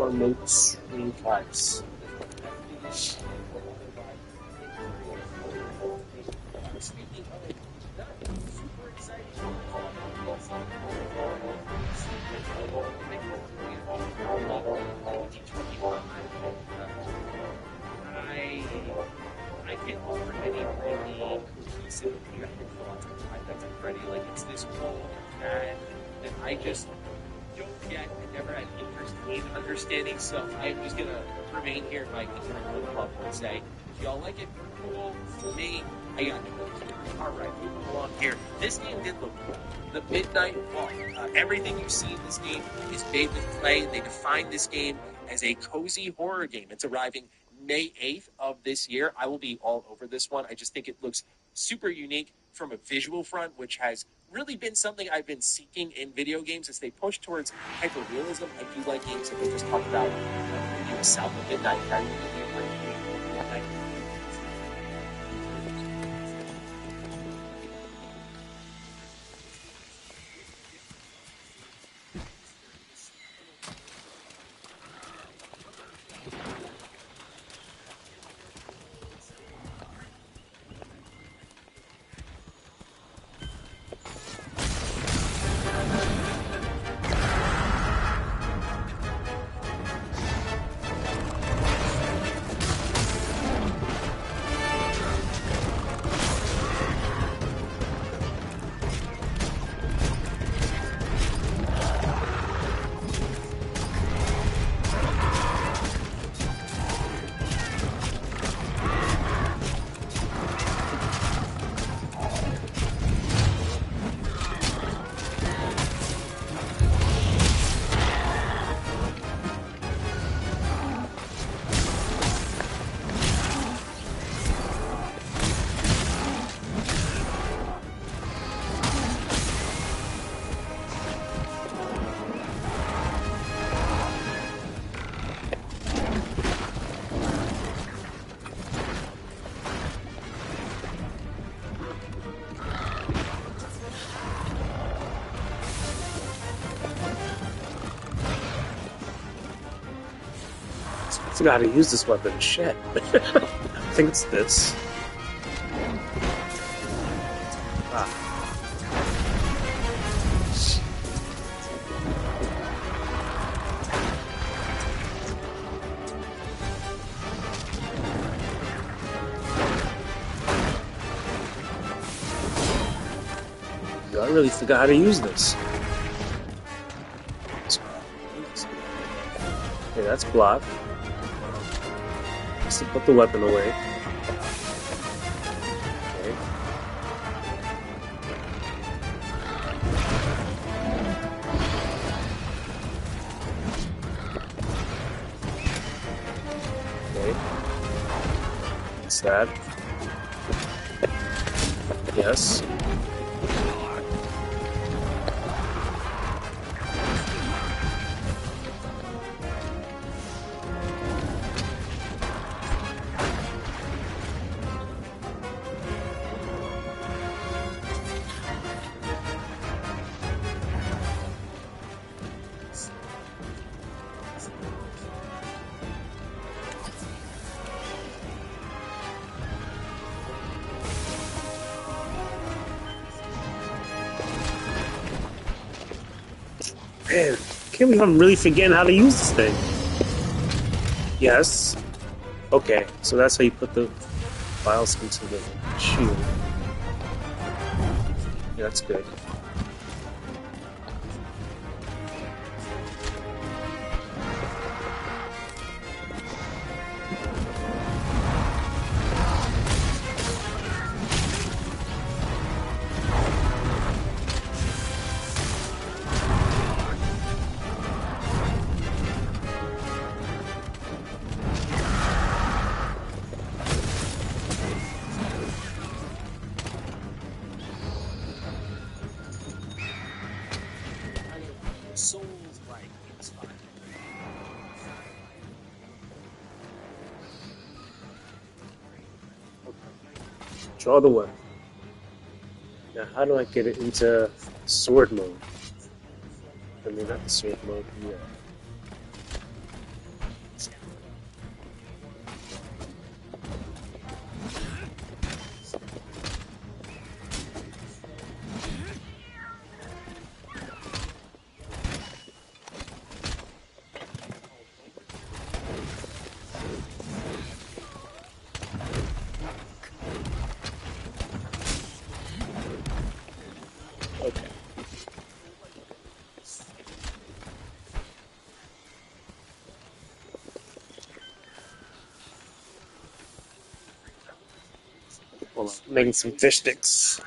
or make screencasts. I can't offer any really cohesive objective thoughts on why that's Freddy. Like, it's this whole that I just don't get and never had interest in understanding. So I'm just gonna remain here in my ignorant club and say, if y'all like it, cool. For me, I got no idea. All right, moving along here. This game did look cool. The Midnight Walk. Everything you see in this game is made with clay. They define this game as a cozy horror game. It's arriving May 8th of this year. I will be all over this one. I just think it looks super unique from a visual front, which has really been something I've been seeking in video games as they push towards hyperrealism. I do like games that they just talk about South of Midnight. I forgot how to use this weapon. Shit. I think it's this. I really forgot how to use this. Okay, that's blocked. Just to put the weapon away. Okay. Okay. What's that? Yes. Man, I can't believe I'm really forgetting how to use this thing. Yes. Okay, so that's how you put the files into the shield. Yeah, that's good. Souls-like inspired. Draw the weapon. Now, how do I get it into sword mode? I mean, not the sword mode, yeah. Hold on. Making some fish sticks.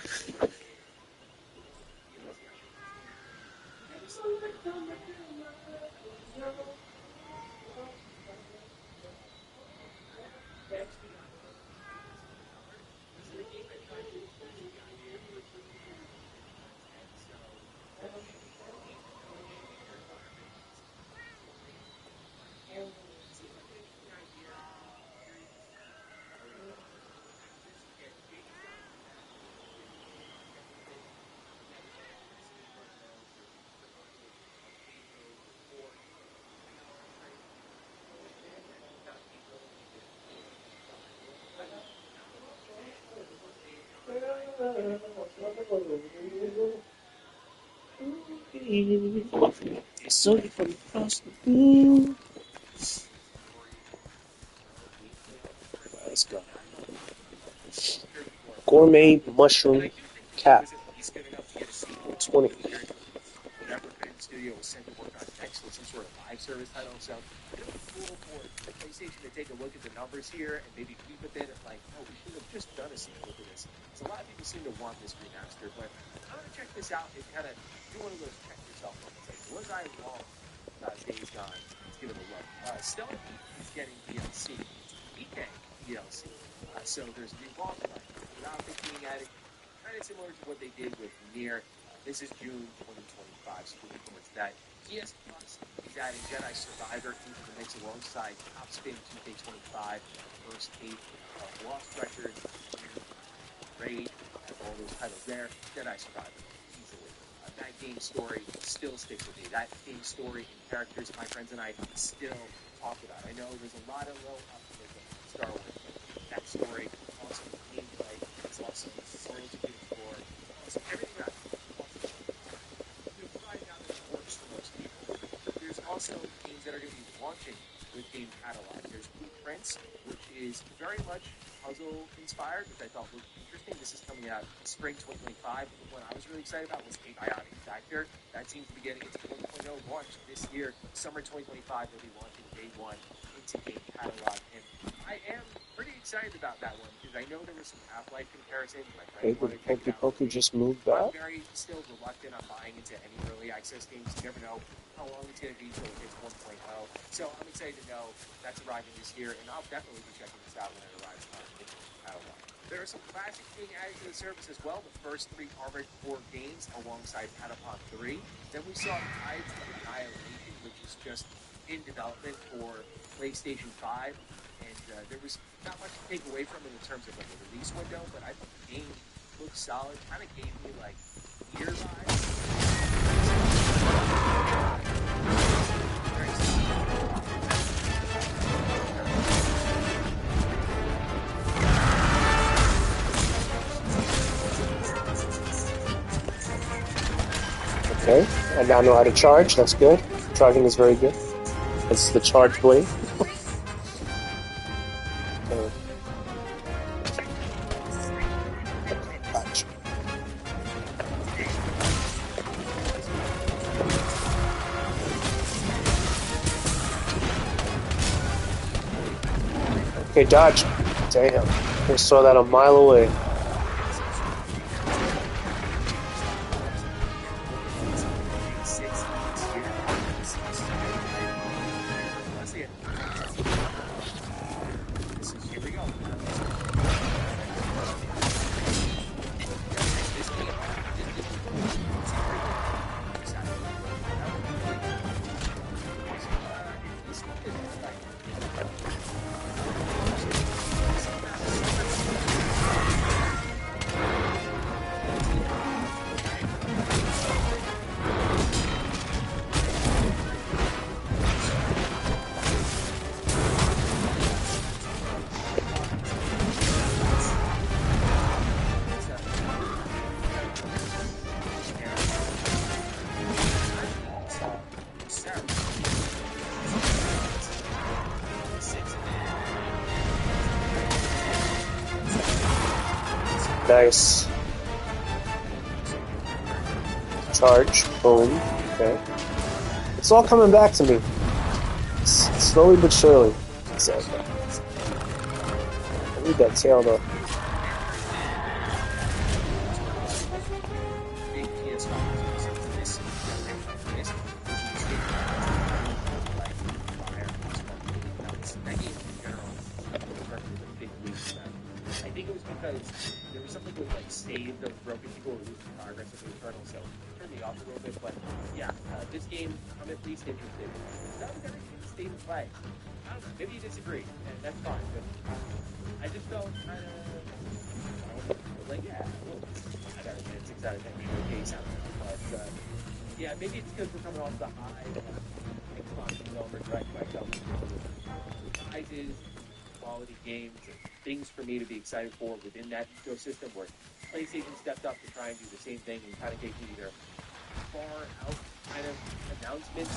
So from across the blue. Let's go. Gourmet mushroom cap. 20. Whatever Film Studio was sent to work on next was some sort of live service title. So it would be cool for PlayStation to take a look at the numbers here and maybe tweak with it. Like, oh, we should have just done a sequel to this. So a lot of people seem to want this remaster, but I'm gonna check this out and kind of do one of those check yourself moments. Like, was I wrong? Days Gone. Let's give it a look. Stone is getting DLC. EK DLC. So there's a new boss fight. Without being added, kind of similar to what they did with Nier. This is June 2025, so looking forward to that. PS Plus is adding Jedi Survivor into the mix alongside Top Spin 2K25, First Tape, Lost Records, Raid, all those titles there. Jedi Survivor, easily. That game story still sticks with me. That game story and characters my friends and I still talk about. I know there's a lot of low optimism in Star Wars, but that story, awesome gameplay, it's awesome world to explore, awesome everything about it. You'll find out that it works for most people. There's also games that are going to be launching with Game Catalog. There's Blueprints, which is very much puzzle inspired, which I thought looked interesting. This is coming out spring 2025. The one I was really excited about was a Bionic Factor. That seems to be getting its 1.0 launch this year. Summer 2025, they'll be launching day one into Game Catalog. And I am pretty excited about that one because I know there was some Half-Life comparisons. Hey, did Pokey just move back? I'm very still reluctant on buying into any early access games. You never know how long it's going to be until it gets 1.0. So I'm excited to know that's arriving this year, and I'll definitely be checking this out when it arrives on Game Catalog. There are some classics being added to the service as well. The first 3 Armored Core games alongside Patapon 3. Then we saw Tides of Annihilation, which is just in development for PlayStation 5. And there was not much to take away from it in terms of like a release window, but I thought the game looked solid. Kind of gave me like Gear vibes. Very Okay, I now know how to charge. That's good. Charging is very good. It's the charge blade. Okay, dodge. Damn. I saw that a mile away. Nice. Charge. Boom. Okay. It's all coming back to me. Slowly but surely. I need that tail though. because there was something with like saved or broken people were losing progress of the Eternal, so it turned me off a little bit. But yeah, this game I'm at least interested. Not everything in the state of play. I don't know, maybe you disagree, and that's fine. But I just felt kind of like well, I don't know, 6 out of 10 okay sound, but yeah, maybe it's because we're coming off the high Xbox developer direct myself. Sizes, quality games, and things for me to be excited for within that ecosystem where PlayStation stepped up to try and do the same thing and kind of take either far out kind of announcements.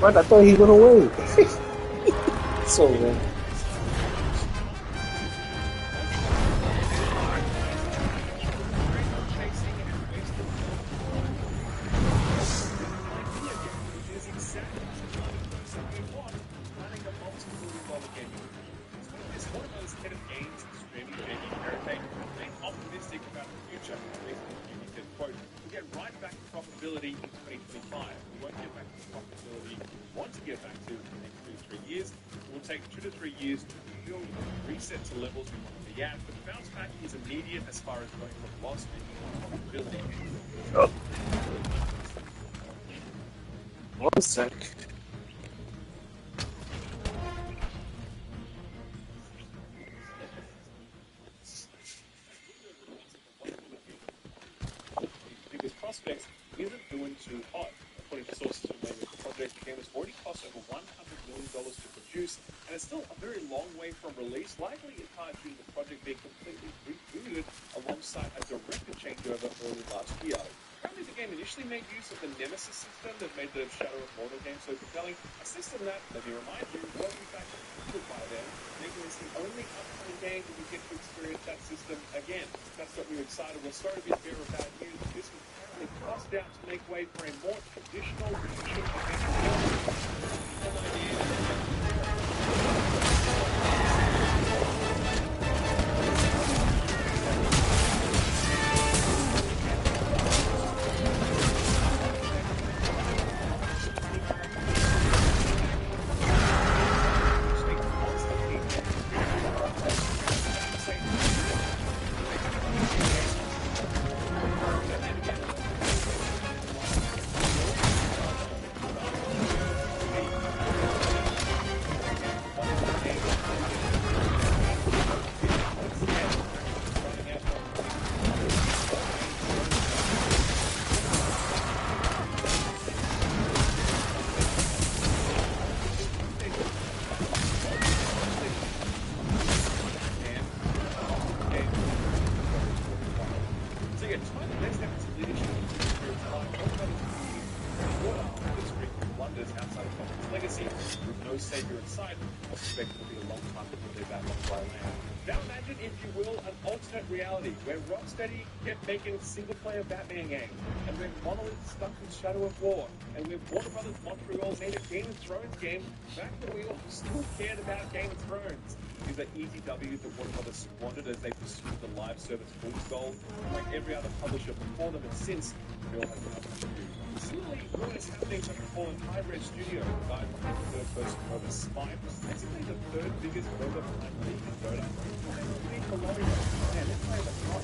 What? I thought he went away. So man. One sec. Because Prospects isn't doing too hot. According to sources from the project, the game has already cost over $100 million to produce, and it's still a very long way from release, likely in part due to the project being completely rebooted alongside a director changeover early last year. Apparently, the game initially made use of the Nemesis system that made the Shadow of Mordor game so compelling, a system that, let me remind you, was in fact completed by them, making this the only upcoming game that we get to experience that system again. That's got me excited. Well, sorry to be fair about news, but this was apparently tossed out to make way for a more traditional action seat. With no savior in sight, I suspect it'll be a long time before they're back on dry land. Now imagine, if you will, an alternate reality where Rocksteady kept making single-player Batman games, and where Monolith stuck with Shadow of War, and where Warner Brothers Montreal made a Game of Thrones game back when we all still cared about Game of Thrones. These are easy W's that Warner Brothers squandered as they pursued the live service fool's goal. Like every other publisher before them and since, they all have nothing to do. Similarly, what is happening to Paul and Hybrid Studio, the guy behind the third-person MOBA Spike, basically the third biggest MOBA behind League and Dota. Man, let's say that's not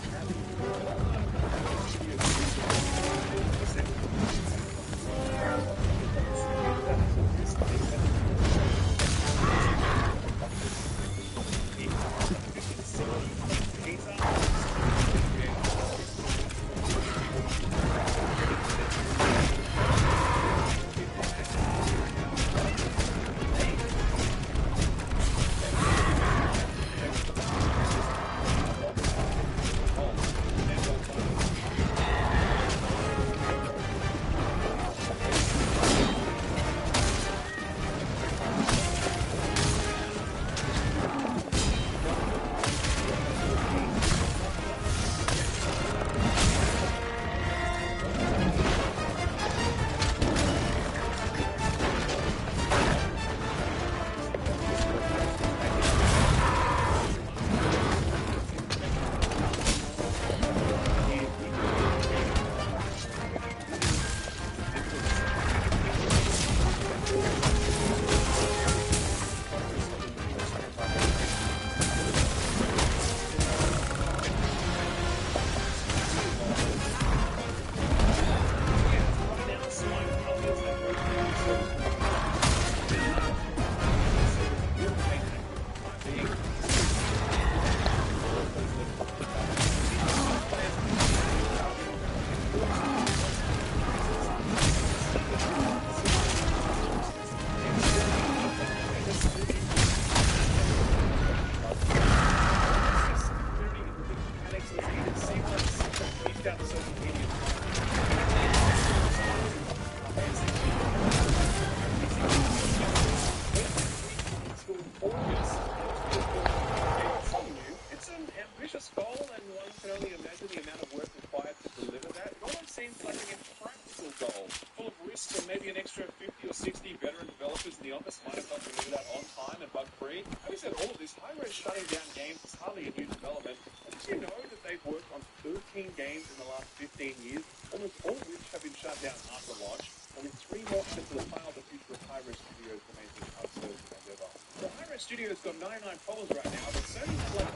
Studios got 99 problems right now, but Sony had like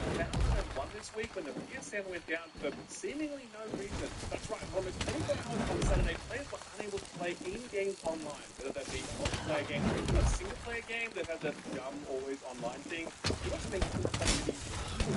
1,001 this week when the PSN went down for seemingly no reason. That's right, for almost 24 hours on Saturday, players were unable to play any games online, whether that be a multiplayer game or even a single-player game that has that dumb, always online thing. You also think single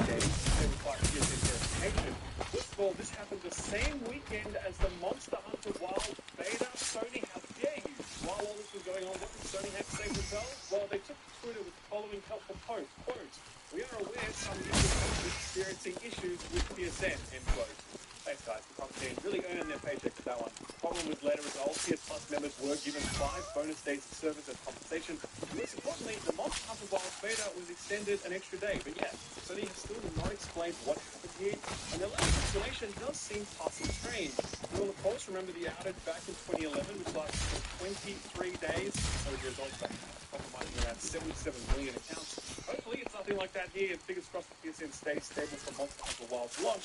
games that require PSN verification. First of all, this happened the same weekend as the Monster Hunter Wild beta. Sony, how dare you? While all this was going on, what did Sony have to say themselves? Well, they took to Twitter with the following helpful post, quote, "We are aware some users are experiencing issues with PSN," end quote. Thanks guys, the company really earning their paycheck with that one. The problem was later resolved. PS Plus members were given 5 bonus days of service as compensation. Most importantly, the Monster Hunter Wild beta was extended an extra day. But yeah, Sony has still not explained what happened here, and their last explanation does seem passing strange. You will of course remember the outage back in 2011, which lasted 23 days. So the results back compromising around 77 million accounts. Hopefully it's nothing like that here. Fingers crossed the PSN stays stable for Monster Hunter Wild's launch.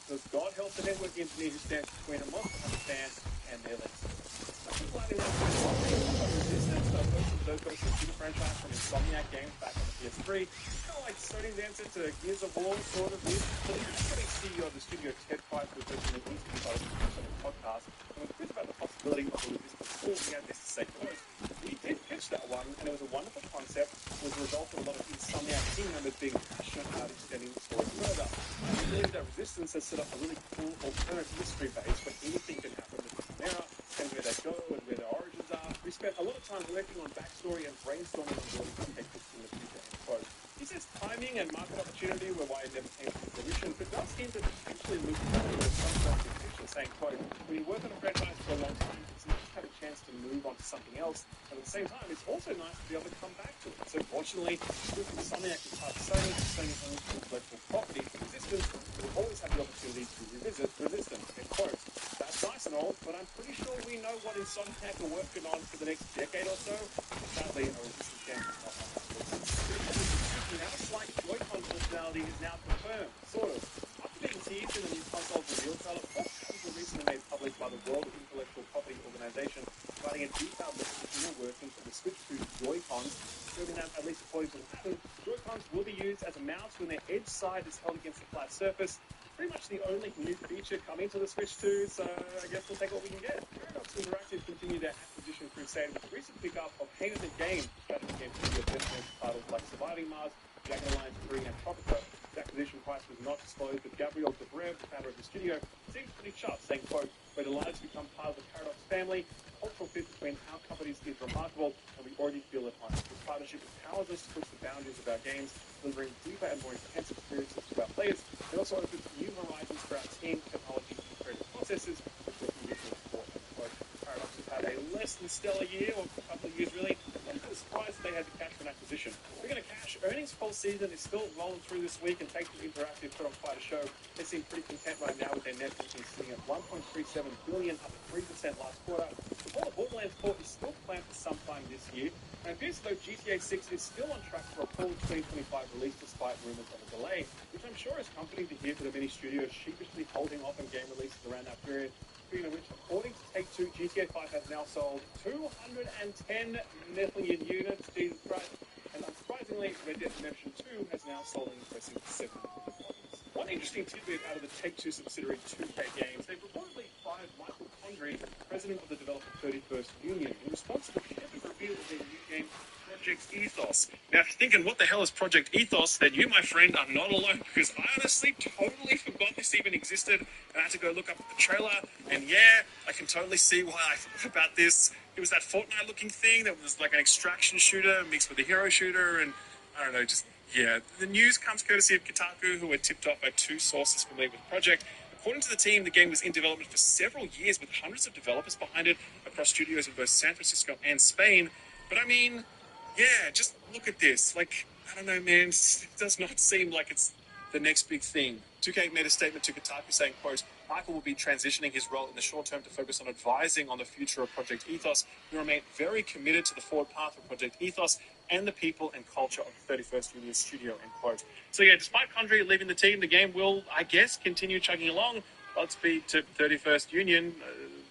Because God help the network engineer who stands between a Monster Hunter fan and their listeners. People adding that Resistance, those guys from the franchise from Insomniac Games back on the PS3. It's kind of like Sony's answer to Gears of War, sort of. But the incoming CEO of the studio, Ted Price, was hosting an interview by the Sony podcast, and was quizzed about the possibility of a Resistance 4. He had this to say, quote, "We did pitch that one, and it was a wonderful concept. It was a result of a lot of Insomniac team members being passionate about extending the story further. We believe that Resistance has set up a really cool alternative history base where anything can happen with Chimera and where they go and where their origins are. We spent a lot of time working on backstory and brainstorming on what we can take this in the future," end quote. He says timing and market opportunity were why it never came to fruition, but does seem to potentially move forward with some sort of future, saying, quote, "When you work on a franchise for a long time, it's not have a chance to move on to something else. And at the same time, it's also nice to be able to come back to it. So fortunately, with Insomniac and part of Sony owns intellectual property for Resistance, we'll always have the opportunity to revisit Resistance. End quote. That's nice and all, but I'm pretty sure we know what Insomniac are working on for the next decade or so. Sadly, a Resistance game is not on that list. Now, a slight Joy-Con functionality is now confirmed, sort of. After being teased in the new console's reveal trailer, four patents were recently made public by the World Intellectual Property Organization, providing a detailed look at the inner workings of the Switch 2 Joy-Cons, proving that, at least according to the patent, Joy-Cons will be used as a mouse when their edge side is held against a flat surface. Pretty much the only new feature coming to the Switch 2, so I guess we'll take what we can get. Paradox Interactive continued their acquisition crusade with the recent pickup of Haven the Game, strategy game studio business titles like Surviving Mars, Dragon Alliance 3, and Tropico. The acquisition price was not disclosed, but Gabriel Debrev, the founder of the studio, seems pretty chuffed, saying, quote, "We're delighted to become part of the Paradox family. The cultural fit between our companies is remarkable, and we already feel at home. This partnership empowers us to push the boundaries of our games, delivering deeper and more intense experiences to our players. It also opens new horizons for our team, technology, and creative processes, which we're committed to support." Paradox has had a less than stellar year, or a couple of years really, and I'm surprised they had to cash for an acquisition. Speaking of cash, earnings full season is still rolling through this week, and Take-Two Interactive put on quite a show. They seem pretty content right now with their net income sitting at $1.37 billion, up 3% last quarter. The Fall of Borderlands 4 is still planned for sometime this year, and it appears as though GTA 6 is still on track for a full 2025 release despite rumors of a delay, which I'm sure is comforting to hear for the many studios sheepishly holding off on game releases around that period. Speaking of which, according to Take-Two, GTA 5 has now sold 210 million units, Jesus Christ, and unsurprisingly, Red Dead Redemption 2 has now sold an impressive 7 million copies. One interesting tidbit out of the Take-Two subsidiary 2K Games, they've reportedly fired Michael Condrey, president of the developer 31st Union, in response to the public reveal of their new game, Project Ethos. Now, if you're thinking, what the hell is Project Ethos, then you, my friend, are not alone, because I honestly totally forgot this even existed, and I had to go look up the trailer, and yeah, I can totally see why I forgot about this. It was that Fortnite-looking thing that was like an extraction shooter mixed with a hero shooter, and I don't know, just, yeah. The news comes courtesy of Kotaku, who were tipped off by two sources familiar with the project. According to the team, the game was in development for several years with hundreds of developers behind it across studios in both San Francisco and Spain. But I mean, yeah, just look at this. Like, I don't know, man. It does not seem like it's the next big thing. 2K made a statement to Kotaku saying, quote, "Michael will be transitioning his role in the short term to focus on advising on the future of Project Ethos. We remain very committed to the forward path of Project Ethos and the people and culture of the 31st Union Studio," end quote. So yeah, despite Condrey leaving the team, the game will, I guess, continue chugging along. Godspeed to 31st Union.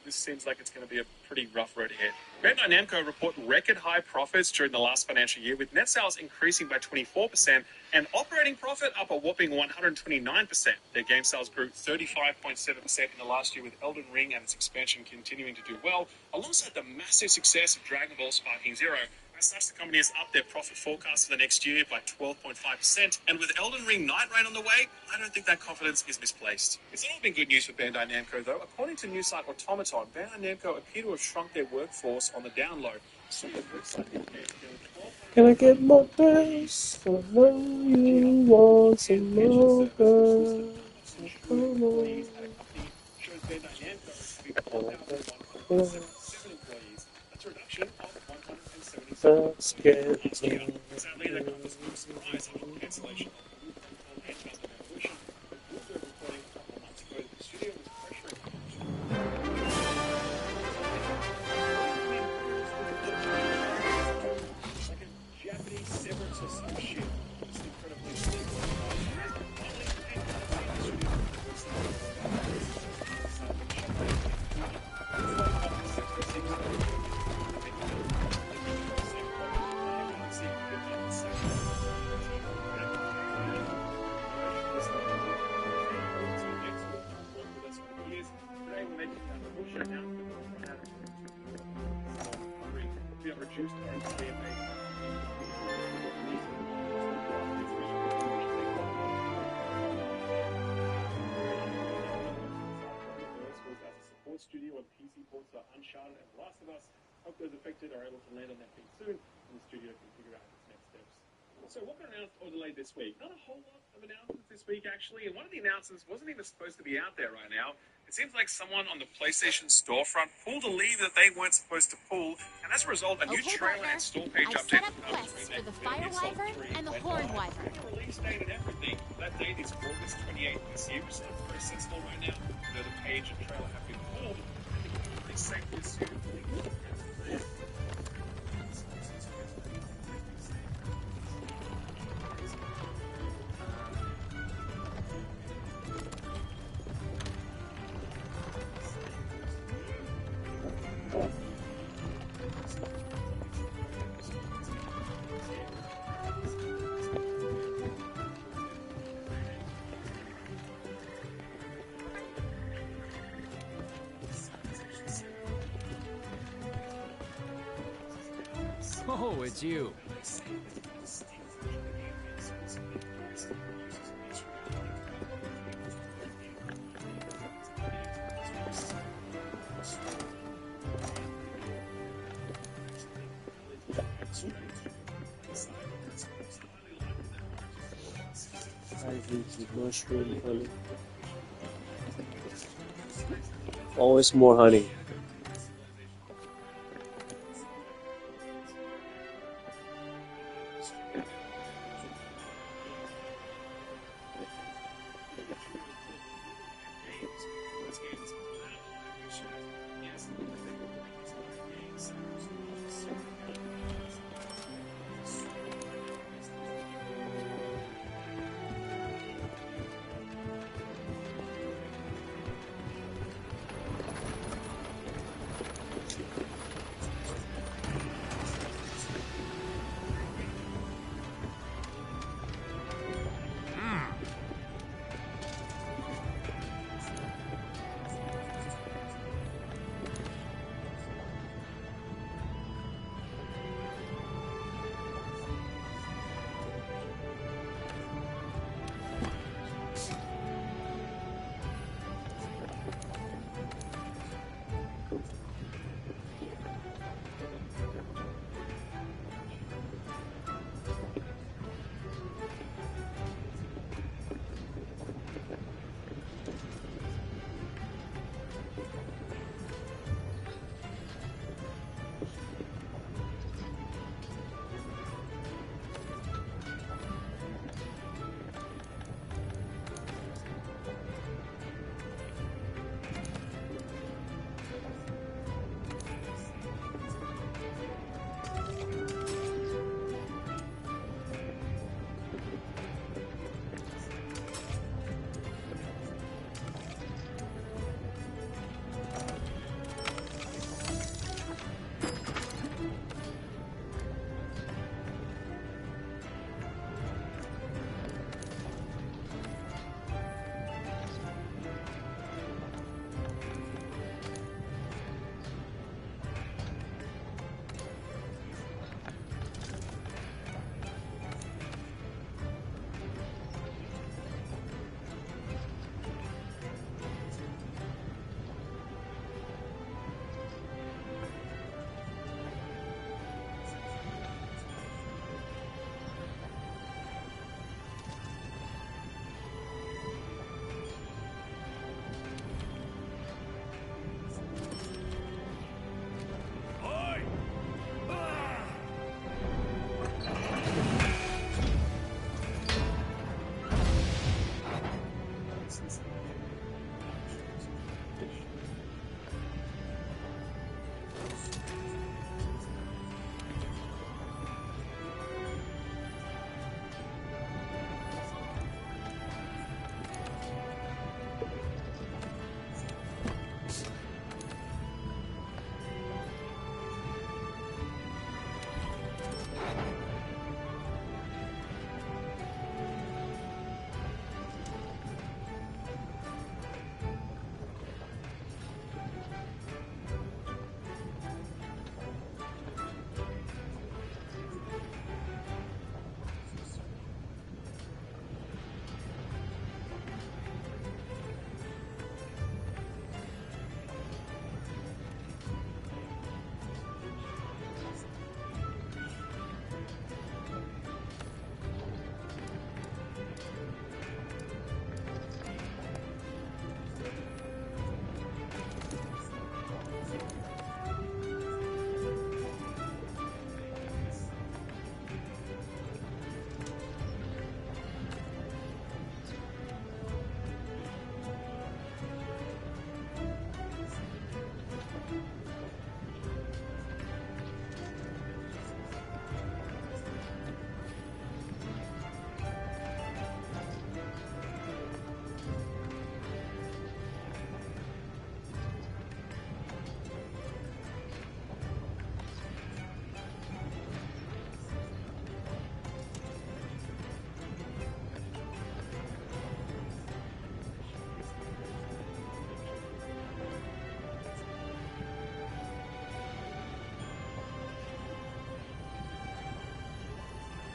This seems like it's going to be a pretty rough road ahead. Bandai Namco report record high profits during the last financial year, with net sales increasing by 24% and operating profit up a whopping 129%. Their game sales grew 35.7% in the last year, with Elden Ring and its expansion continuing to do well, alongside the massive success of Dragon Ball Sparking Zero. As such, the company has upped their profit forecast for the next year by 12.5%, and with Elden Ring Night Rain on the way, I don't think that confidence is misplaced. It's not all been good news for Bandai Namco, though. According to news site Automaton, Bandai Namco appear to have shrunk their workforce on the down low. So the website indicates Can I get more girls? I know you want some more girls. So come on. at a company shows Bandai Namco having 1,177 employees. That's a reduction of 177 Let's get last year. Sadly, that comes as no surprise after the cancellation of the new console and Gundam Evolution, with Bloomberg reporting a couple of months ago that the studio was pressuring like a Japanese severance or some shit. It's incredibly reduced support studio on PC ports for Uncharted and The Last of Us. Hope those affected are able to land on their feet soon, and the studio can figure out its next steps. So what got announced or delayed this week? Not a whole lot of announcements this week, actually. And one of the announcements wasn't even supposed to be out there right now. It seems like someone on the PlayStation storefront pulled a lever that they weren't supposed to pull. And as a result, a new Okay, trailer partner. and store page I've update set up will come quests between for the Metal Fire Gear Solid Wyvern 3 and the went Horn live. Wyvern. The release date and everything. That date is August 28th this year, so it's very sensible right now. The page and trailer have been pulled. I think it's pretty safe to assume Oh, it's you. I think the mushroom honey. Always more honey.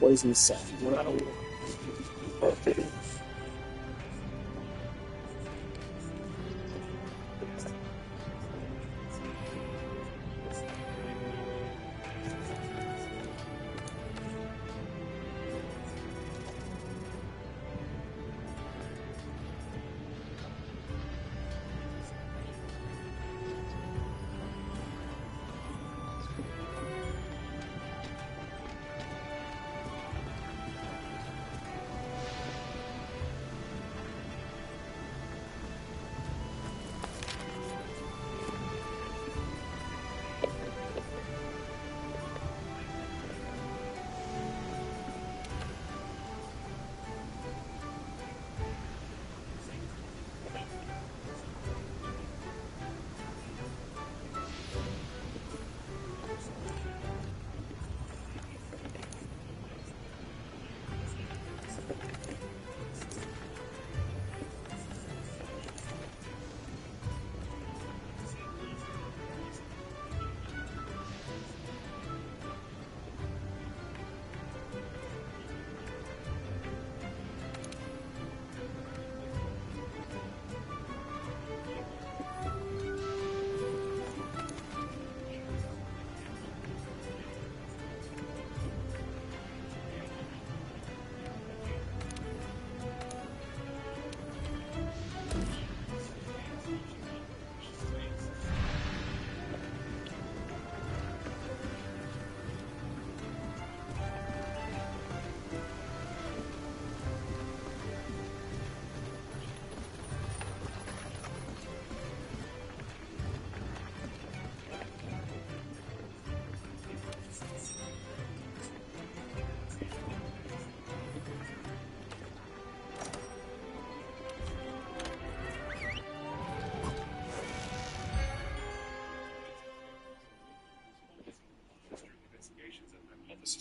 What is inside? Wow.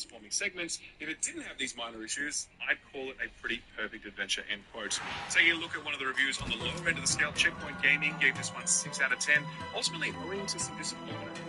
Forming segments. If it didn't have these minor issues, I'd call it a pretty perfect adventure, end quote. Taking a look at one of the reviews on the lower end of the scale, Checkpoint Gaming gave this one 6 out of 10, ultimately owing to some disappointment.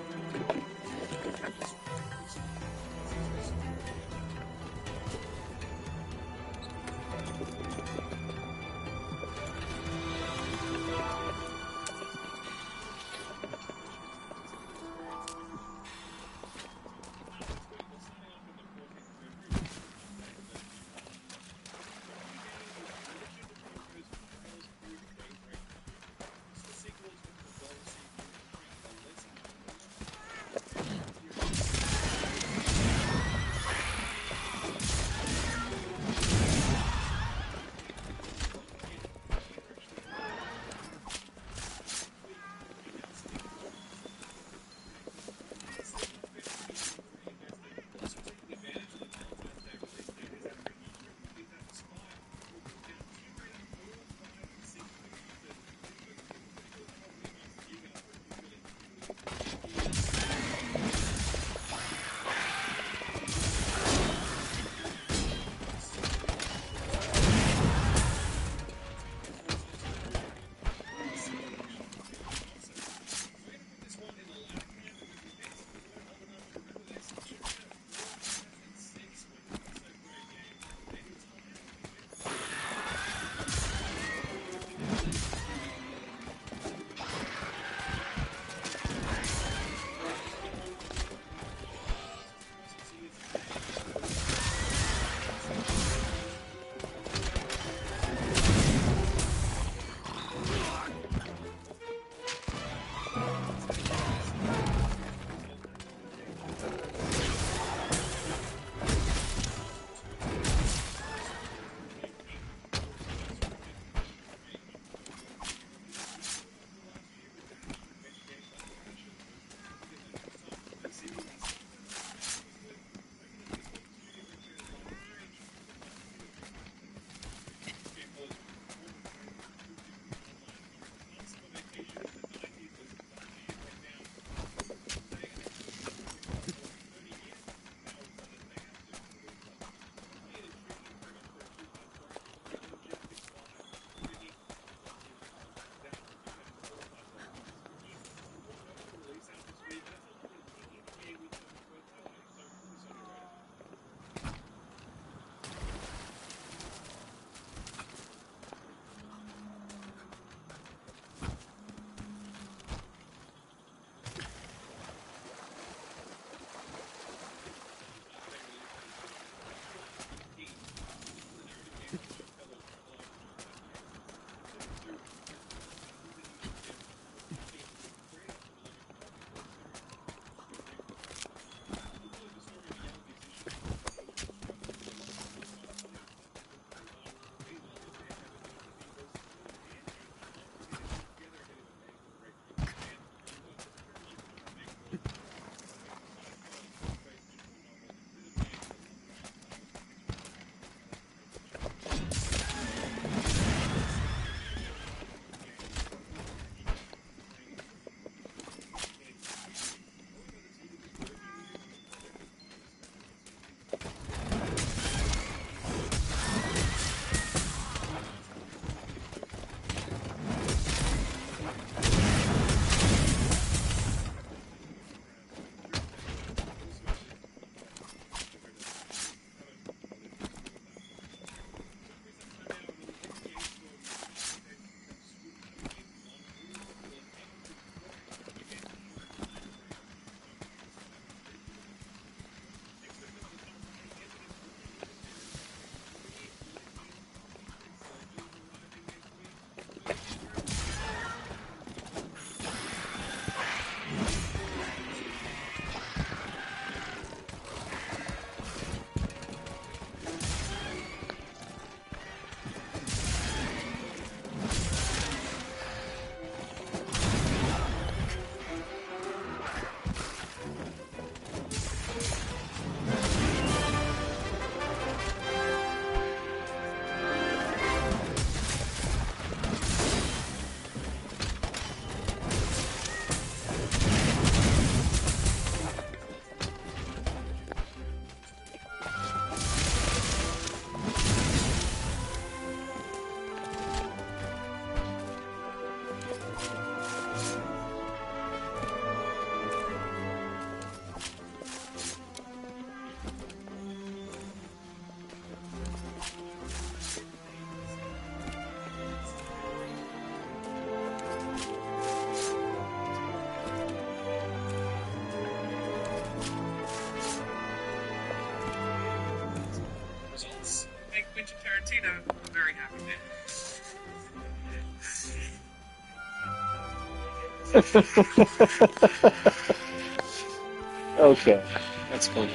Okay, that's funny.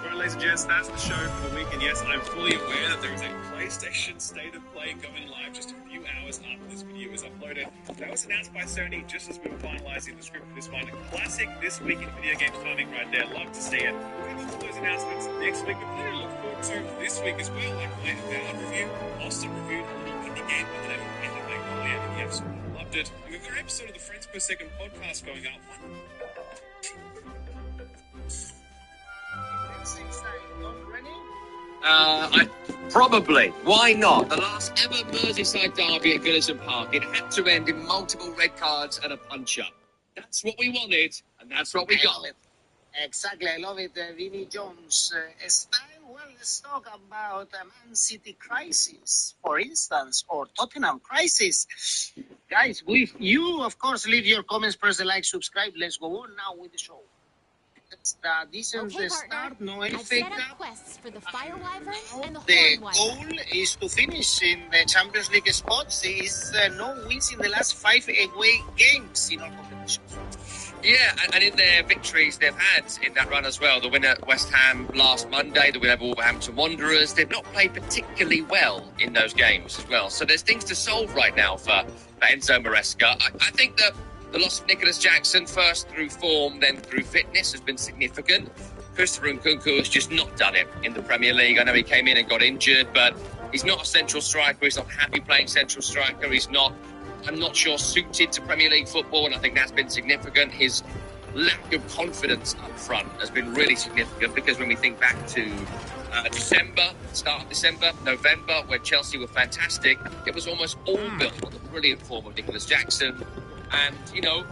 Alright, ladies and gents, that's the show for the week. And yes, I'm fully aware that there is a PlayStation State of Play going live just a few hours after this video is uploaded. That was announced by Sony just as we were finalizing the script for this one. Classic This Week in Video Games timing right there. Love to see it. We'll look for those announcements next week, but really look forward to this week as well. I played a Valve review, Austin reviewed a little indie game by the name of Ender Magnolia, and he absolutely loved it. And we've got an episode of the Friends Per Second podcast going up. Probably. Why not? The last ever Merseyside derby at Goodison Park. It had to end in multiple red cards and a punch-up. That's what we wanted, and that's what we got. Love it. Exactly, I love it. Vinnie Jones style. Well, let's talk about a Man City crisis, for instance, or Tottenham crisis. Guys, you, of course, leave your comments, press the like, subscribe. Let's go on now with the show. It's the decent Okay, start, partner. no I've FA set up Cup. quests for the Fire Wyvern and the The Horn goal Wyvern. is to finish in the Champions League spots. Is no wins in the last 5 away games in all competitions. Yeah, and in their victories they've had in that run as well. The win at West Ham last Monday, the win over Wolverhampton Wanderers. They've not played particularly well in those games as well. So there's things to solve right now for Enzo Maresca. I think that the loss of Nicholas Jackson, first through form, then through fitness, has been significant. Christopher Nkunku has just not done it in the Premier League. I know he came in and got injured, but he's not a central striker. He's not happy playing central striker. He's not, I'm not sure, suited to Premier League football, and I think that's been significant. His lack of confidence up front has been really significant, because when we think back to December, start of December, November, when Chelsea were fantastic, it was almost all built on the brilliant form of Nicholas Jackson. And, you know,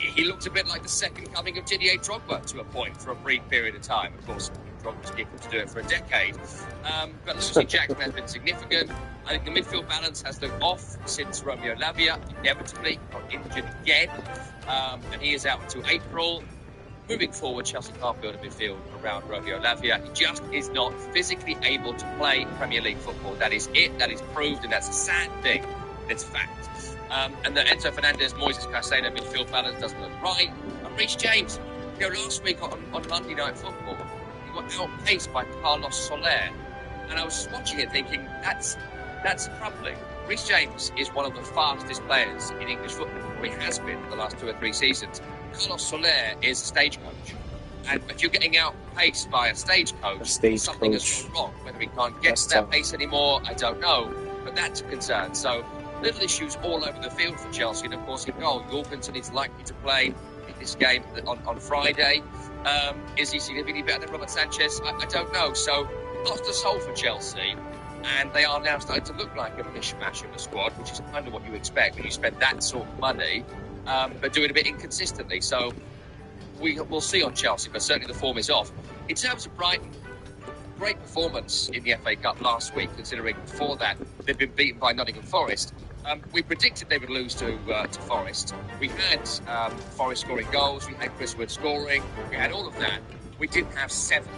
he looked a bit like the second coming of Didier Drogba to a point for a brief period of time. Of course, Drogba's able to do it for a decade. But obviously Jackson has been significant. I think the midfield balance has looked off since Romeo Lavia inevitably got injured again. And he is out until April. Moving forward, Chelsea can't build a midfield around Romeo Lavia. He just is not physically able to play Premier League football. That is it. That is proved, and that's a sad thing. It's fact. And the Enzo Fernandez, Moises Caicedo midfield balance doesn't look right. And Reece James, you know, last week on Monday Night Football, he got outpaced by Carlos Soler. And I was just watching it thinking, that's troubling. Reece James is one of the fastest players in English football. He has been for the last 2 or 3 seasons. Carlos Soler is a stagecoach. And if you're getting outpaced by a stagecoach, something has gone wrong. Whether he can't get to that pace anymore, I don't know. But that's a concern. So little issues all over the field for Chelsea. And of course, in goal, Jorgensen is likely to play in this game on Friday. Is he significantly better than Robert Sanchez? I don't know. So lots to solve for Chelsea. And they are now starting to look like a mishmash of a squad, which is kind of what you expect when you spend that sort of money, but do it a bit inconsistently. So we'll see on Chelsea, but certainly the form is off. In terms of Brighton, great performance in the FA Cup last week, considering before that they'd been beaten by Nottingham Forest. We predicted they would lose to Forest. We had Forest scoring goals, we had Chris Wood scoring, we had all of that. We didn't have 7.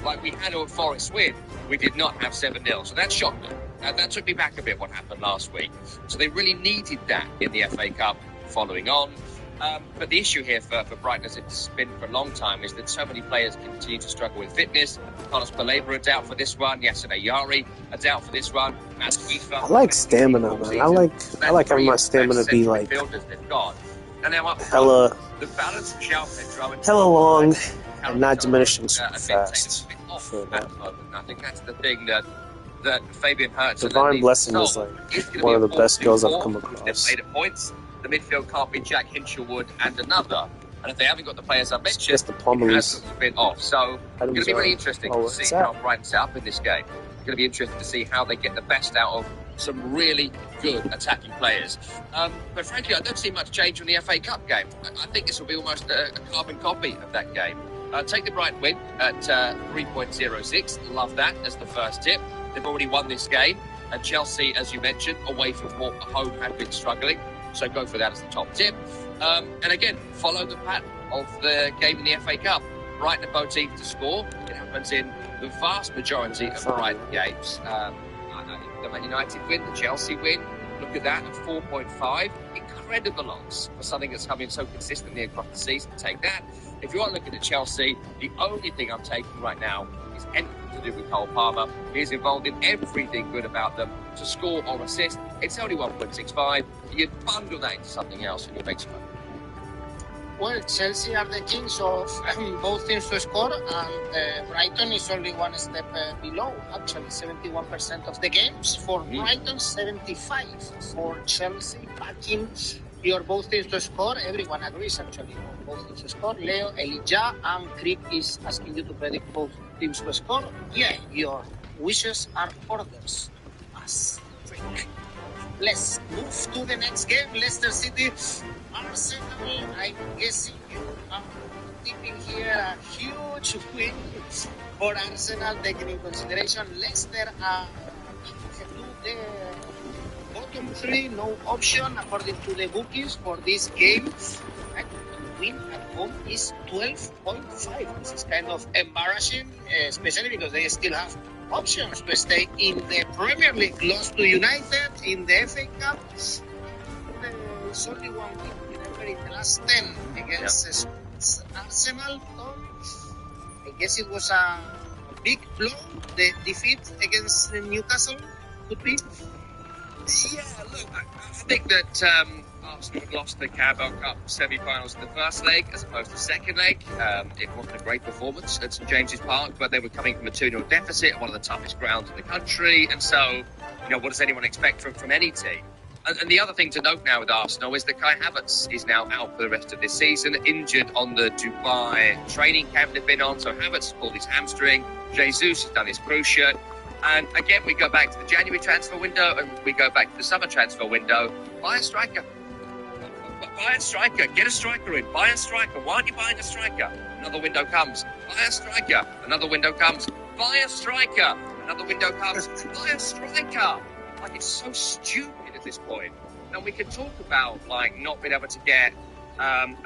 Like we had a Forest win, we did not have 7-0. So that shocked me. And that took me back a bit, what happened last week. So they really needed that in the FA Cup following on. But the issue here for Brighton, as it's been for a long time, is that so many players continue to struggle with fitness. Carlos Baleba a doubt for this one. Yasser Yari a doubt for this one. I like stamina, man. I like having my stamina be like hella long and not diminishing super fast. I think that's the thing that Fabian Hertz. Divine Blessing is like one of the best skills I've come across. They've played at points. The midfield can't be Jack Hinchelwood and another. And if they haven't got the players I mentioned, just the Pommeries. it has been off. So it's going to be really interesting to see how Brighton set up in this game. It's going to be interesting to see how they get the best out of some really good attacking players. But frankly, I don't see much change from the FA Cup game. I think this will be almost a carbon copy of that game. Take the Brighton win at 3.06. Love that as the first tip. They've already won this game. And Chelsea, as you mentioned, away from home have been struggling. So go for that as the top tip. And again, follow the pattern of the game in the FA Cup. Brighton are both teams to score. It happens in the vast majority of Brighton games. The Man United win, the Chelsea win, Look at that at 4.5. Incredible odds for something that's coming so consistently across the season. Take that. If you are looking at Chelsea, the only thing I'm taking right now is anything to do with Cole Palmer. He's involved in everything good about them to score or assist. It's only 1.65. You bundle that into something else and you'll make some money. Well, Chelsea are the kings of both teams to score, and Brighton is only one step below. Actually, 71% of the games for Brighton, 75 for Chelsea. Backing your both teams to score. Everyone agrees, actually, on both teams to score. Leo, Elijah, and Creek is asking you to predict both teams to score. Yeah, your wishes are orders. As let's move to the next game. Leicester City, Arsenal. I'm guessing you are tipping here a huge win for Arsenal, taking in consideration Leicester do the bottom three, no option according to the bookies for this game. And to win at home is 12.5. This is kind of embarrassing, especially because they still have options to stay in the Premier League. Lost to United in the FA Cup. It's only one win in the last 10 against Arsenal. I guess it was a big blow. The defeat against Newcastle could be. Yeah, look, I think that Arsenal had lost the Carabao Cup semi-finals in the first leg as opposed to the second leg. It wasn't a great performance at St James's Park, but they were coming from a 2-0 deficit at one of the toughest grounds in the country. And so, what does anyone expect from any team? And the other thing to note now with Arsenal is that Kai Havertz is now out for the rest of this season, injured on the Dubai training camp they've been on. So Havertz has pulled his hamstring. Jesus has done his cruciate. And again, we go back to the January transfer window and we go back to the summer transfer window. Buy a striker. Buy a striker. Get a striker in. Buy a striker. Why aren't you buying a striker? Another window comes. Buy a striker. Another window comes. Buy a striker. Another window comes. Buy a striker. Like, it's so stupid at this point. And we can talk about, not being able to get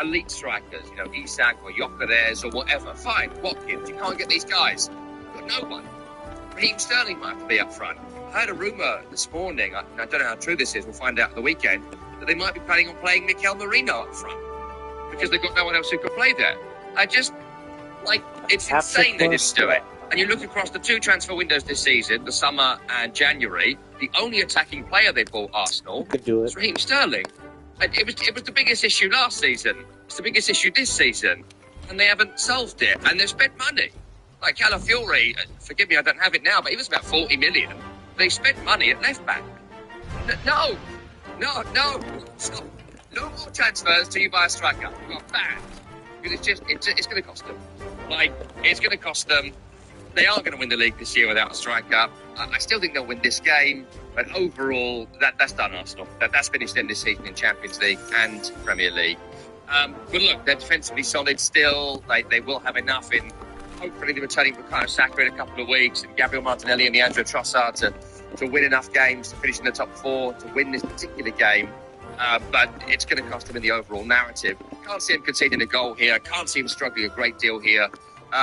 elite strikers, Isak or Gyökeres or whatever. Fine, Watkins, you can't get these guys. But no one. Raheem Sterling might have to be up front. I heard a rumour this morning, I don't know how true this is, we'll find out at the weekend, that they might be planning on playing Mikel Merino up front because they've got no one else who could play there. It's insane they didn't do it. And you look across the two transfer windows this season, the summer and January, the only attacking player they bought Arsenal was Raheem Sterling. And it was the biggest issue last season. It's the biggest issue this season. And they haven't solved it. And they've spent money. Like Calafiori, forgive me, I don't have it now, but he was about 40 million. They spent money at left back. No, stop. No more transfers till you buy a striker. You are banned. Because it's going to cost them. It's going to cost them. They are going to win the league this year without a striker. I still think they'll win this game, but overall, that's done Arsenal. That's finished in this season in Champions League and Premier League. But look, they're defensively solid still. They will have enough in, hopefully, the returning Bukayo Saka in a couple of weeks and Gabriel Martinelli and Leandro Trossard to win enough games to finish in the top four to win this particular game. But it's going to cost them in the overall narrative. Can't see him conceding a goal here. Can't see him struggling a great deal here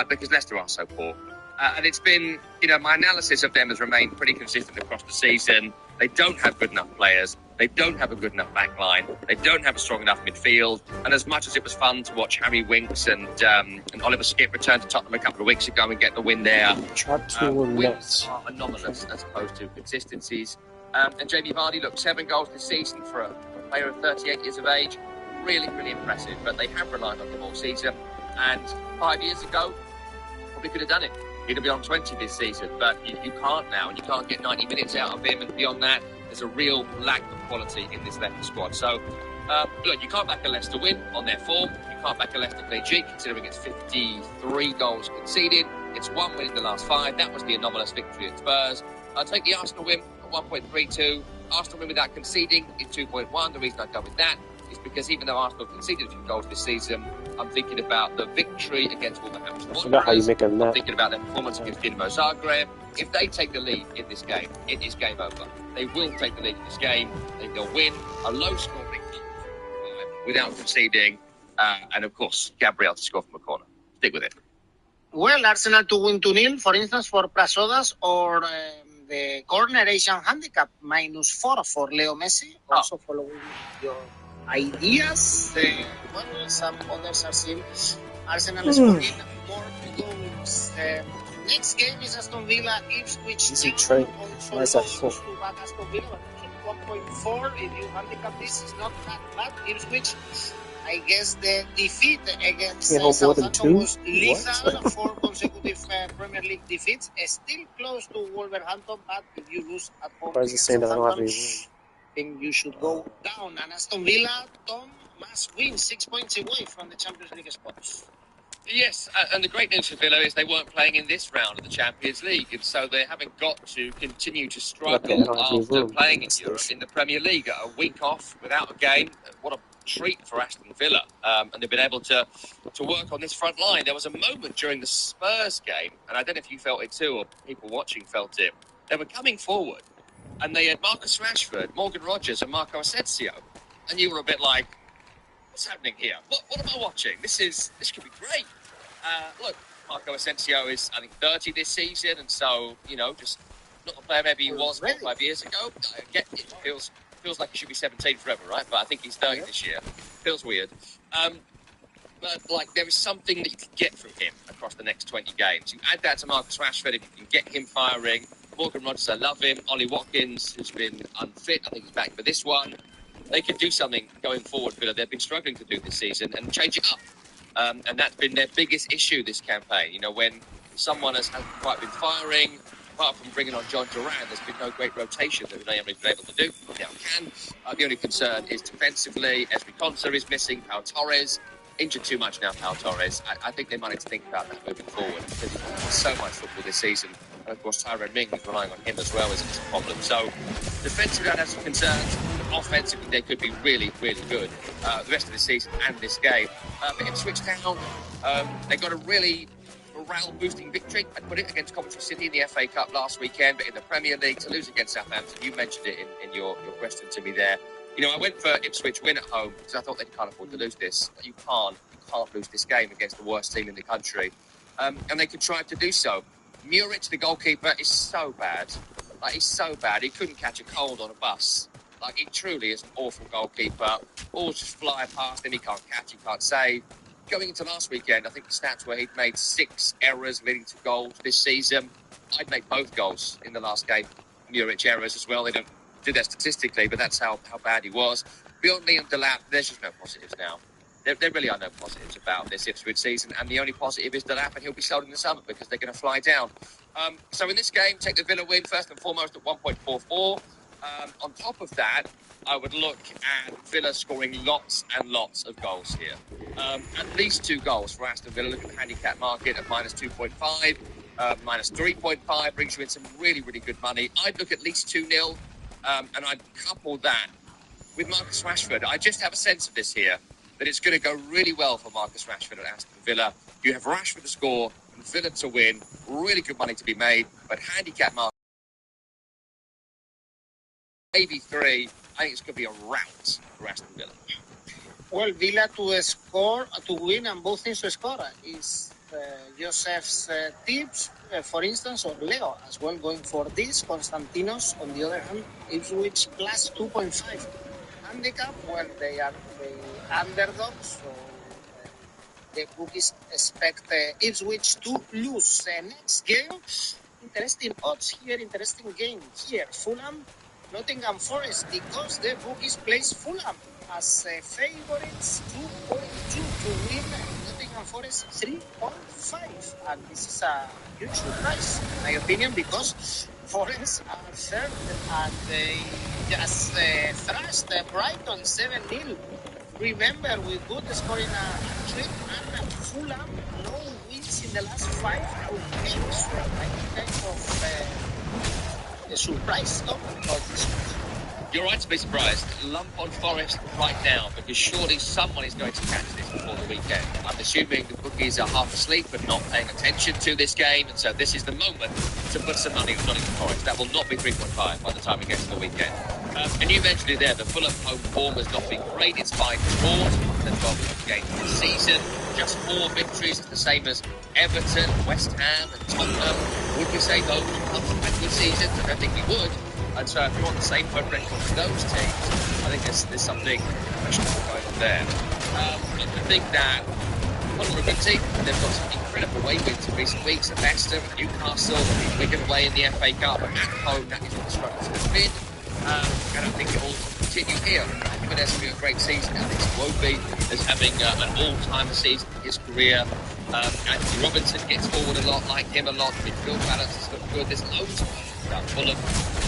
because Leicester are so poor. And it's been, my analysis of them has remained pretty consistent across the season. They don't have good enough players. They don't have a good enough back line. They don't have a strong enough midfield. And as much as it was fun to watch Harry Winks and Oliver Skipp return to Tottenham a couple of weeks ago and get the win there, wins are anomalous as opposed to consistencies. And Jamie Vardy, 7 goals this season for a player of 38 years of age. Really, really impressive. But they have relied on him all season. And 5 years ago, probably could have done it. He'd be on 20 this season, but you can't now, and you can't get 90 minutes out of him, and beyond that, there's a real lack of quality in this Leicester squad. So, you can't back a Leicester win on their form, you can't back a Leicester clean sheet, considering it's 53 goals conceded, it's 1 win in the last 5, that was the anomalous victory at Spurs. I'll take the Arsenal win at 1.32, Arsenal win without conceding is 2.1, the reason I go with that is because even though Arsenal conceded a few goals this season, I'm thinking about the victory against Wolverhampton Wanderers. I'm thinking about their performance against Dinamo Zagreb. If they take the lead in this game, it is game over. They will take the lead in this game. They'll win a low-scoring without conceding. And, of course, Gabriel to score from a corner. Stick with it. Well, Arsenal to win 2-0, for instance, for Prasodas, or the corner Asian handicap -4 for Leo Messi. Also following your ideas. Well, some others are seeing Arsenal scoring more goals. Next game is Aston Villa Ipswich Easy Town. trade. Also Why is that goals 4? to back Aston Villa, but 1.4. If you handicap this, is not that bad. Ipswich, I guess the defeat against Can't hold more than Southampton 2? was lethal. What? 4 consecutive Premier League defeats. Still close to Wolverhampton, but if you lose at home Why is it against saying that I don't have Southampton, any room? I think you should go down. And Aston Villa, Tom, must win 6 points away from the Champions League spots. Yes, and the great news for Villa is they weren't playing in this round of the Champions League, and so they haven't got to continue to Okay, I struggle don't have any after room playing in in the Europe station. in the Premier League. A week off without a game, what a treat for Aston Villa. And they've been able to work on this front line. There was a moment during the Spurs game, and I don't know if you felt it too, or people watching felt it. They were coming forward, and they had Marcus Rashford, Morgan Rogers, and Marco Asensio, and you were a bit like, what's happening here? What am I watching? This could be great. Look, Marco Asensio is, I think, 30 this season, and so, just not the player maybe he was 4 or 5 years ago. I get it. Feels like he should be 17 forever, right? But I think he's 30 this year. Feels weird. But, there is something that you can get from him across the next 20 games. You add that to Marcus Rashford, if you can get him firing. Morgan Rogers, I love him. Ollie Watkins has been unfit. I think he's back for this one. They could do something going forward, Villa. They've been struggling to do this season and change it up. And that's been their biggest issue this campaign. When someone hasn't quite been firing, apart from bringing on John Duran, there's been no great rotation that Unai Emery's been able to do. Now can. The only concern is defensively. Ezri Konsa is missing. Pau Torres, injured too much now, Pau Torres. I think they might need to think about that moving forward because he's played so much football this season. And of course, Tyrone Ming is relying on him as well as a problem. So defensively, I'd have some concerns. Offensively, they could be really, really good the rest of the season and this game. But Ipswich Town, they got a really morale-boosting victory, I'd put it, against Coventry City in the FA Cup last weekend. But in the Premier League, to lose against Southampton, you mentioned it in your question to me there. I went for Ipswich win at home because I thought they can't afford to lose this. You can't lose this game against the worst team in the country. And they contrived to do so. Muric, the goalkeeper, is so bad. He's so bad. He couldn't catch a cold on a bus. He truly is an awful goalkeeper. Balls just fly past him. He can't catch, he can't save. Going into last weekend, I think the stats were he'd made 6 errors leading to goals this season. I'd made both goals in the last game. Muric errors as well. They don't do that statistically, but that's how bad he was. Beyond Liam Delap, there's just no positives now. There really are no positives about this Ipswich season, and the only positive is Delap, and he'll be sold in the summer because they're going to fly down. So in this game, take the Villa win first and foremost at 1.44. On top of that, I would look at Villa scoring lots and lots of goals here. At least 2 goals for Aston Villa. Look at the handicap market at -2.5, -3.5 brings you in some really, really good money. I'd look at least 2-0, and I'd couple that with Marcus Rashford. I just have a sense of this here, that it's going to go really well for Marcus Rashford at Aston Villa. You have Rashford to score and Villa to win. Really good money to be made, but handicap market maybe 3. I think it's going to be a rout for Aston Villa. Well, Villa to win, and both teams to score is Joseph's tips, for instance, or Leo as well going for this. Constantinos, on the other hand, Ipswich plus 2.5 handicap, where they are the underdogs. So the bookies expect Ipswich to lose. Next game, interesting odds here, interesting game here. Fulham, Nottingham Forest, because the bookies place Fulham as favorites 2.2 to win. Nottingham Forest 3.5, and this is a huge surprise in my opinion, because Forest are third and they just thrashed Brighton 7-0. Remember, with good scoring a trip, and Fulham no wins in the last 5 games. So I think kind of a surprise stop about this one. You're right to be surprised. Lump on Forest right now, because surely someone is going to catch this before the weekend. I'm assuming the bookies are half asleep and not paying attention to this game, and so this is the moment to put some money on Nottingham Forest. That will not be 3.5 by the time we get to the weekend. And you mentioned it there, the Fulham home form has not been great. It's 5 draws, the 12 games this season. just 4 victories, the same as Everton, West Ham and Tottenham. Would we say those have had good seasons? I don't think we would. And so if you want the same home record as those teams, I think there's something questionable going on there. I think that Fulham are a good team. They've got some incredible away wins in recent weeks at Leicester, at Newcastle, Wigan away in the FA Cup, but at home that is what the struggles have been. I don't think it will continue here. Jimenez having a great season. Alex Iwobi is having an all-timer season in his career. Anthony Robinson gets forward a lot, like him a lot. Midfield balance is looking good. There's loads about Fulham.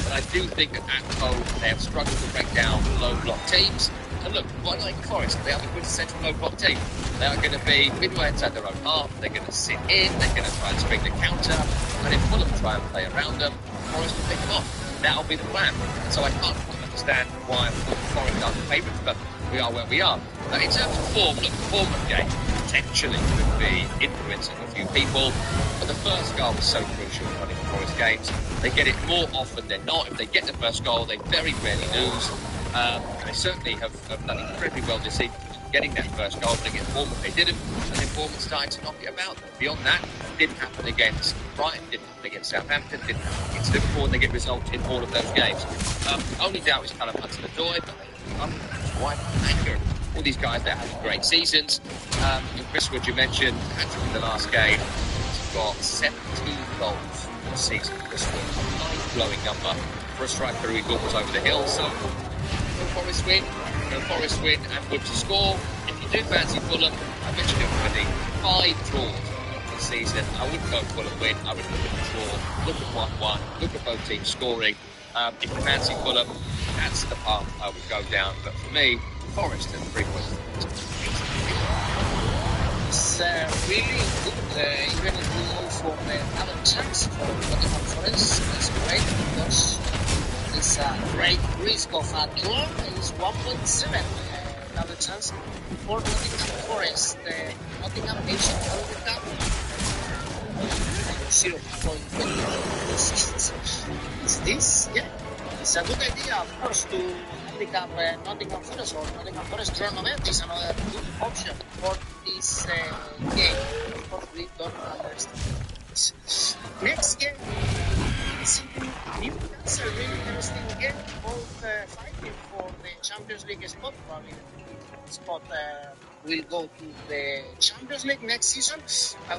But I do think that at home they have struggled to break down low-block teams. And look, why not Forest? They are the quintessential low-block team. They are going to be midway inside their own half. They're going to sit in. They're going to try and spring the counter. And if Fulham try and play around them, Forest will pick them off. That'll be the plan. So I can't understand why Forest are the favourites, but we are where we are. In terms of form, look, the form of the game potentially could be influencing a few people, but the first goal is so crucial in running Forest games. They get it more often than not. If they get the first goal, they very rarely lose. They certainly have done incredibly well this season getting that first goal. They get Bournemouth, they didn't, and then Bournemouth started to knock it about. Beyond that, it didn't happen against Brighton, didn't happen against Southampton, didn't happen against Liverpool, and they get results in all of those games. Only doubt is Callum Hudson-Odoi, but why anger? All these guys that have great seasons. Chris Wood, you mentioned, actually in the last game, he's got 17 goals this season. Chris Wood, a mind-blowing number for a striker who he thought was over the hill. So, Forest win, Forest win and Wood to score. If you do fancy Fulham, I mentioned it already, 5 draws this season. I wouldn't go Fulham win, I would look at the draw, look at 1-1, look at both teams scoring. If you fancy Fulham, that's the path I would go down. But for me, Forest and 3 points. It's really good, even if we go for another chance for Nottingham Forest. It's great because it's a great risk of a draw. It's 1.7 another chance for Nottingham Forest. Nottingham Nation World Cup 0.20. Is this? Yeah. It's a good idea, of course, to handicap Nottingham Forest or Nottingham Forest draw Novet is another good option for this game. Of course, we don't understand this. Next game is Newcastle, really interesting game. Both fighting for the Champions League spot. Probably the spot will go to the Champions League next season.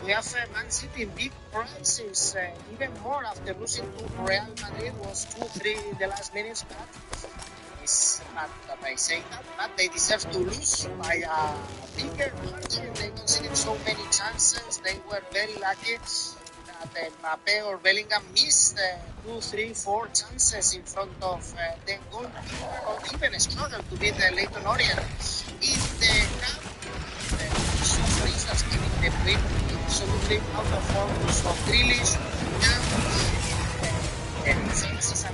We have Man City in big crisis, even more after losing to Real Madrid. Was 2-3 in the last minutes, but it's not that I say that, but they deserve to lose by a bigger margin. They conceded so many chances. They were very lucky that Mbappe or Bellingham missed 2, 3, 4 chances in front of the goalkeeper, or even struggled to beat Leyton Orient in the cup. So for instance, Kevin De Bruyne absolutely out of focus of Grealish. And defense is a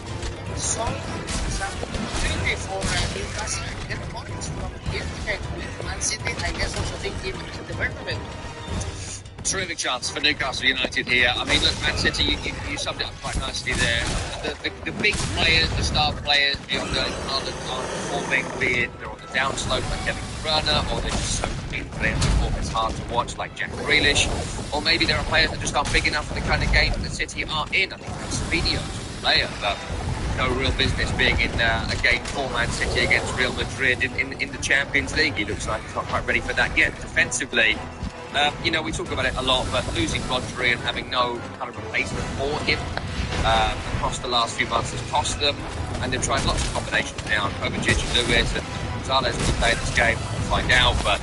solid opportunity for Newcastle to get points from here with Man City. I guess also thinking the Bernabeu. Terrific chance for Newcastle United here. I mean, look, Man City, you summed it up quite nicely there. The big players, the star players, beyond the Haaland aren't performing, be it they're on the downslope like Kevin De Bruyne, or they're just so it's hard to watch like Jack Grealish, or maybe there are players that just aren't big enough for the kind of game that City are in. I think Savinho is a player, but no real business being in a game for Man City against Real Madrid in the Champions League. He looks like he's not quite ready for that yet. Defensively, we talk about it a lot, but losing Rodri and having no kind of replacement for him across the last few months has cost them, and they've tried lots of combinations now. Kovacic and Lewis and Gonzalez will play in this game, we'll find out, but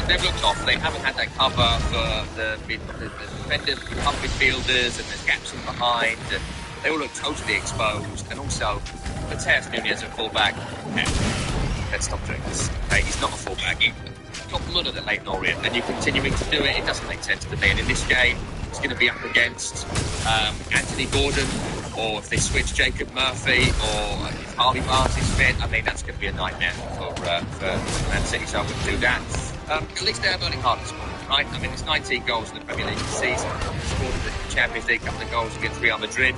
they've looked off. They haven't had that cover for the defenders, the up midfielders, and there's gaps in behind, and they all look totally exposed. And also, Mateus Nunes at fullback, let's stop doing this. Okay, he's not a fullback. He got Muller at Leyton Orient, and you're continuing to do it. It doesn't make sense to me. And in this game, it's going to be up against Anthony Gordon, or if they switch Jacob Murphy, or if Harvey Barnes is fit. I mean, that's going to be a nightmare for Man City, so I wouldn't do that. At least they have Erling Haaland scored, right? I mean, it's 19 goals in the Premier League this season. Scored in the Champions League, a couple of goals against Real Madrid.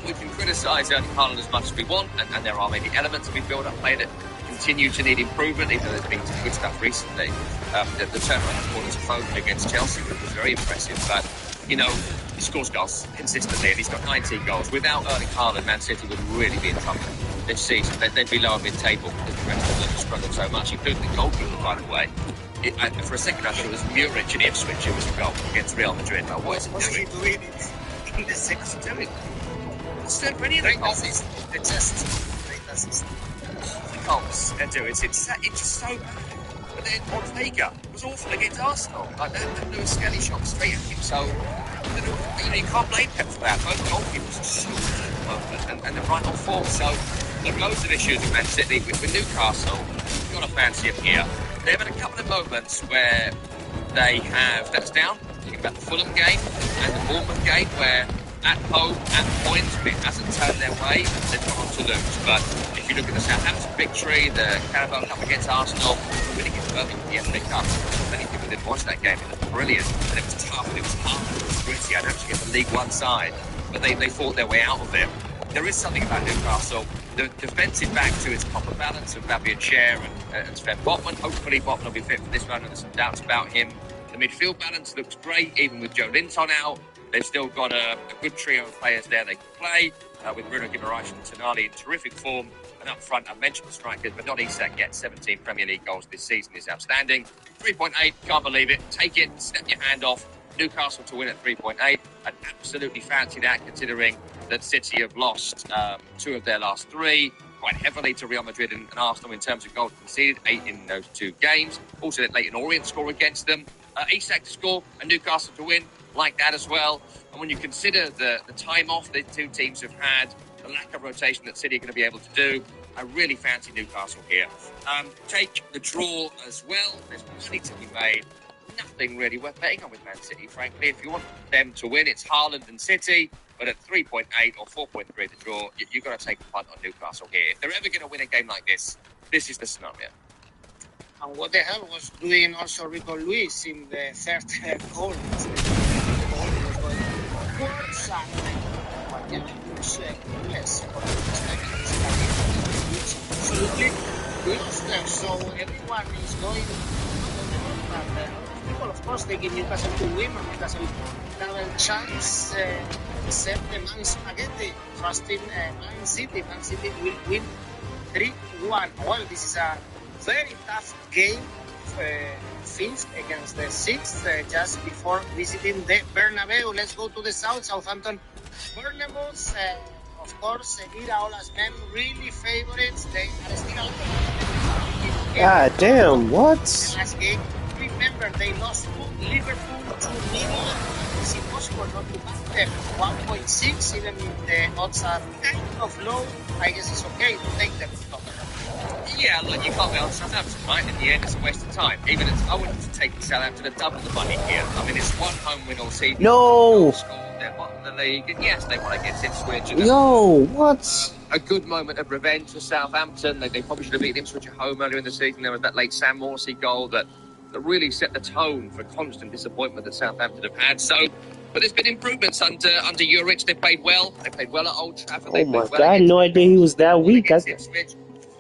We can criticise Erling Haaland as much as we want, and there are maybe elements of his build-up play that continue to need improvement, even though there's been some good stuff recently. The turnaround corner to Foden against Chelsea was very impressive, but, you know, he scores goals consistently, and he's got 19 goals. Without Erling Haaland, Man City would really be in trouble this season. They'd be lower mid-table because the rest of them have struggled so much, including the goalkeeper, by the way. For a second, I thought it was Muric in Ipswich who was a goal against Real Madrid. But what is he doing? In the sixth doing? What's doing for any of the goals? The chest. Great assist. The goals they're doing, it's just so bad. But then Ortega was awful against Arsenal. Like that Lewis Skelly shot straight at him. So you can't blame Pep for that. Both goalkeepers are so bad at the moment, and they're right on form. So there are loads of issues with Man City. With Newcastle, you've got to fancy them here. They've had a couple of moments where they have let us down. Think about the Fulham game and the Bournemouth game, where at home, at points, when it hasn't turned their way, they've gone on to lose. But if you look at the Southampton victory, the Carabao Cup against Arsenal, winning it early with the FA Cup, many people didn't watch that game. It was brilliant, and it was tough, and it was hard, and it was gritty. I know actually get the League One side, but they fought their way out of it. There is something about Newcastle. The defensive back to its proper balance of Fabian Schär and Sven Botman. Hopefully Botman will be fit for this round, and there's some doubts about him. The midfield balance looks great, even with Joe Linton out. They've still got a good trio of players there they can play, with Bruno Guimaraes and Tonali in terrific form. And up front, I've mentioned the strikers, but not Isak gets 17 Premier League goals this season is outstanding. 3.8, can't believe it. Take it, step your hand off. Newcastle to win at 3.8. I'd absolutely fancy that, considering that City have lost 2 of their last 3, quite heavily to Real Madrid and Arsenal in terms of goals conceded, 8 in those 2 games. Also, let Leyton Orient score against them. Isak to score and Newcastle to win, like that as well. And when you consider the time off the 2 teams have had, the lack of rotation that City are going to be able to do, I really fancy Newcastle here. Take the draw as well. There's money to be made. Nothing really worth betting on with Man City, frankly. If you want them to win, it's Haaland and City. But at 3.8 or 4.3 the draw, you've got to take a punt on Newcastle here. If they're ever going to win a game like this, this is the scenario. And what the hell was doing also Rico Lewis in the third goal? The ball was going towards absolutely lost. So everyone is going. People, of course, they give Newcastle to win, and Newcastle have a chance, except the Man Spaghetti, trusting Man City. Man City will win 3-1. Well, this is a very tough game, 5th against the 6th, just before visiting the Bernabeu. Let's go to the south, Southampton, Bournemouth. Of course, Iraola's men really favorites. They are still. God damn, what? The last game. Remember, they lost to Liverpool 2-0. It's impossible not to back them. 1.6, even if the odds are kind of low, I guess it's okay to take them. Yeah, look, you can't be on Southampton, right? In the end, it's a waste of time. Even if I wanted to take Southampton at double the money here. I mean, it's 1 home win all season. No! They're bottom of the league, and yes, they won against Ipswich. No, what? A good moment of revenge for Southampton. They probably should have beaten Ipswich at home earlier in the season. There was that late Sam Morsey goal that really set the tone for constant disappointment that Southampton have had. So, but there's been improvements under Juric. They played well. They played well at Old Trafford. Oh my God, I had no idea he was that weak.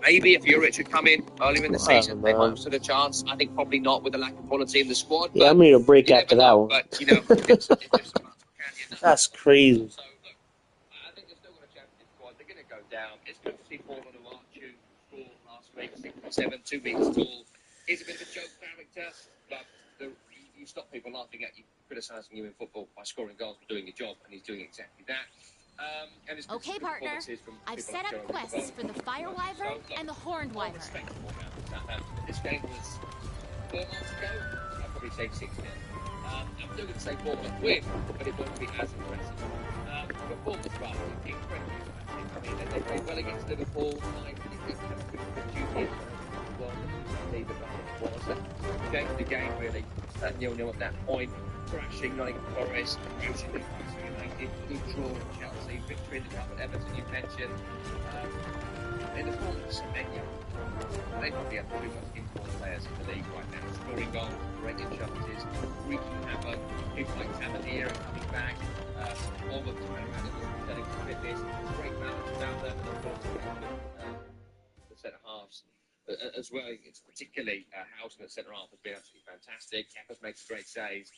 Maybe if Juric had come in earlier in the season, they might have stood a chance. I think probably not with the lack of quality in the squad. Yeah, I'm ready to break after that one. But, you know, that's crazy. So, look, I think they've still got a championship squad. They're going to go down. It's good to see Paul Onuachu score last week, 6'7", 2 meters tall. He's a bit of a joke character, but you stop people laughing at you, criticising you in football by scoring goals for doing your job, and he's doing exactly that. And Okay, partner. I've set up quests for the Fire Wyvern and the Horned Wyvern. This game was 4 months ago. I'd probably say 6 now. I'm still going to say Bournemouth win, but it won't be as impressive. But Bournemouth rather incredibly impressive. I mean, they played well against Liverpool. I think they have a good duty. The game really 0-0 at that point, crashing Nottingham Forest, losing the United, good draw at Chelsea, victory in the cup at Everton you mentioned. In the form of Semenyo, they probably have the two most important players in the league right now, scoring goals, breaking chances, wreaking havoc, people like Tavernier are coming back, all of the turnaround and returning to fitness, great balance down there, and of course the centre halves. as well. It's particularly Houghton at centre half has been absolutely fantastic. Kepa's makes a great save.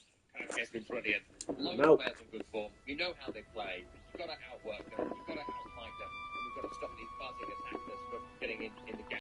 Has been brilliant. Loads of players in good form. You know how they play. You've got to outwork them. You've got to outfight them. And you've got to stop these buzzing attackers from getting in the game.